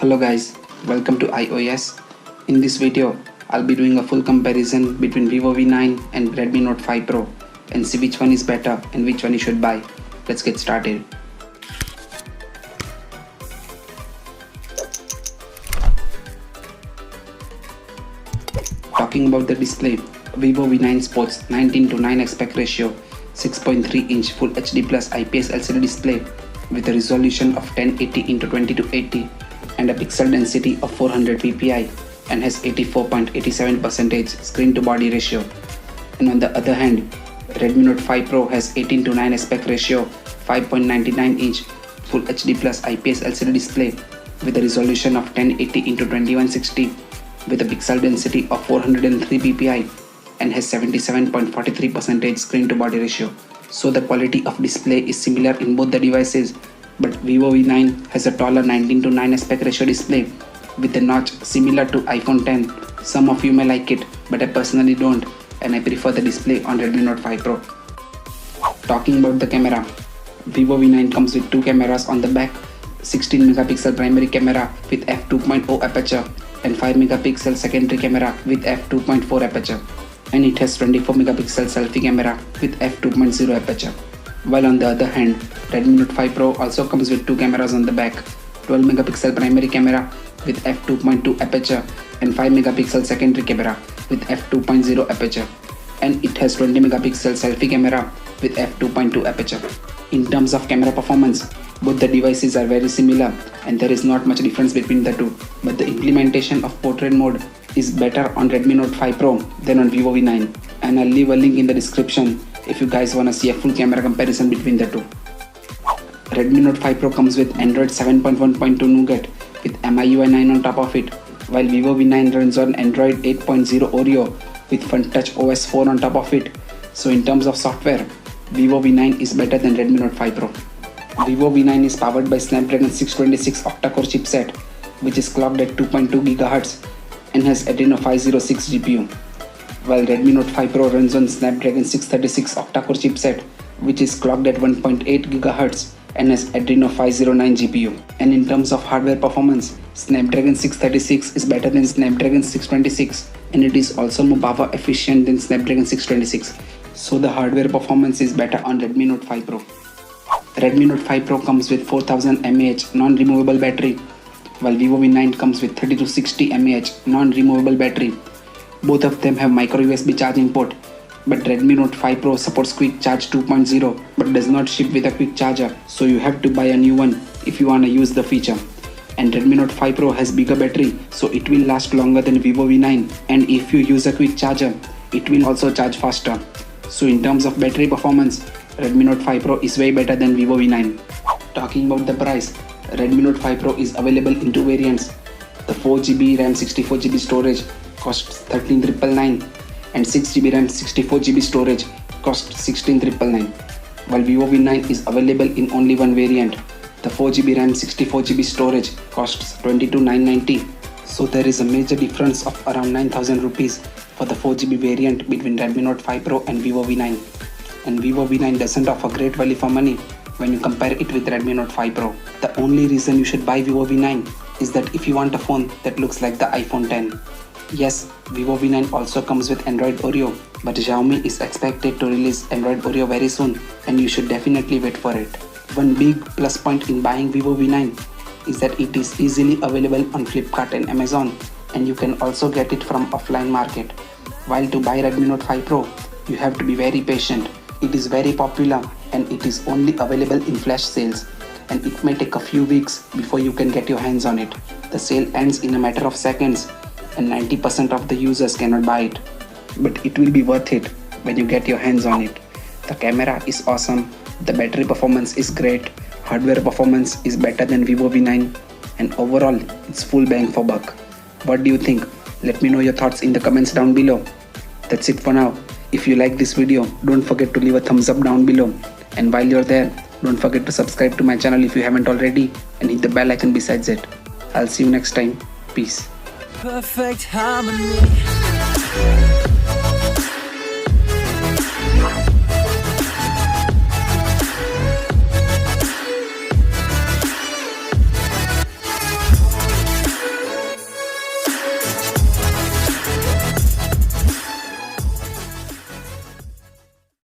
Hello guys, welcome to iOS. In this video, I'll be doing a full comparison between Vivo V9 and Redmi Note 5 Pro and see which one is better and which one you should buy. Let's get started. Talking about the display, Vivo V9 sports 19:9 aspect ratio, 6.3-inch Full HD Plus IPS LCD display with a resolution of 1080x2080 and a pixel density of 400 ppi and has 84.87% screen to body ratio. And on the other hand, Redmi Note 5 Pro has 18:9 aspect ratio, 5.99-inch Full HD Plus IPS LCD display with a resolution of 1080x2160 with a pixel density of 403 ppi and has 77.43% screen to body ratio. So the quality of display is similar in both the devices, but Vivo V9 has a taller 19:9 aspect ratio display with a notch similar to iPhone X. Some of you may like it, but I personally don't, and I prefer the display on Redmi Note 5 Pro. Talking about the camera, Vivo V9 comes with two cameras on the back, 16 megapixel primary camera with f2.0 aperture and 5 megapixel secondary camera with f2.4 aperture, and it has 24 megapixel selfie camera with f2.0 aperture. While on the other hand, Redmi Note 5 Pro also comes with two cameras on the back, 12 megapixel primary camera with f2.2 aperture and 5 megapixel secondary camera with f2.0 aperture, and it has 20 megapixel selfie camera with f2.2 aperture. In terms of camera performance, both the devices are very similar and there is not much difference between the two, but the implementation of portrait mode is better on Redmi Note 5 Pro than on Vivo V9, and I'll leave a link in the description if you guys wanna see a full camera comparison between the two. Redmi Note 5 Pro comes with Android 7.1.2 Nougat with MIUI 9 on top of it, while Vivo V9 runs on Android 8.0 Oreo with FunTouch OS 4 on top of it. So in terms of software, Vivo V9 is better than Redmi Note 5 Pro. Vivo V9 is powered by Snapdragon 626 octa-core chipset, which is clocked at 2.2 GHz and has Adreno 506 GPU, while Redmi Note 5 Pro runs on Snapdragon 636 octa-core chipset, which is clocked at 1.8 GHz and has Adreno 509 GPU. And in terms of hardware performance, Snapdragon 636 is better than Snapdragon 626, and it is also more power efficient than Snapdragon 626. So the hardware performance is better on Redmi Note 5 Pro. Redmi Note 5 Pro comes with 4000 mAh non-removable battery, while Vivo V9 comes with 3260 mAh non-removable battery. Both of them have micro USB charging port, but Redmi Note 5 Pro supports Quick Charge 2.0 but does not ship with a quick charger, so you have to buy a new one if you wanna use the feature. And Redmi Note 5 Pro has bigger battery, so it will last longer than Vivo V9, and if you use a quick charger, it will also charge faster. So in terms of battery performance, Redmi Note 5 Pro is way better than Vivo V9. Talking about the price, Redmi Note 5 Pro is available in two variants. The 4GB RAM 64GB storage costs 13,999 and 6GB RAM 64GB storage costs 16,999, while Vivo V9 is available in only one variant. The 4GB RAM 64GB storage costs 22,990. So there is a major difference of around 9,000 rupees for the 4GB variant between Redmi Note 5 Pro and Vivo V9. And Vivo V9 doesn't offer great value for money when you compare it with Redmi Note 5 Pro. The only reason you should buy Vivo V9 is that if you want a phone that looks like the iPhone X. Yes, Vivo V9 also comes with Android Oreo, but Xiaomi is expected to release Android Oreo very soon, and you should definitely wait for it. One big plus point in buying Vivo V9 is that it is easily available on Flipkart and Amazon, and you can also get it from offline market. While to buy Redmi Note 5 Pro, you have to be very patient. It is very popular and it is only available in flash sales, and it may take a few weeks before you can get your hands on it. The sale ends in a matter of seconds and 90% of the users cannot buy it. But it will be worth it when you get your hands on it. The camera is awesome, the battery performance is great, hardware performance is better than Vivo V9, and overall it's full bang for buck. What do you think? Let me know your thoughts in the comments down below. That's it for now. If you like this video, don't forget to leave a thumbs up down below, and while you're there, don't forget to subscribe to my channel if you haven't already, and hit the bell icon besides it. I'll see you next time. Peace. Perfect harmony.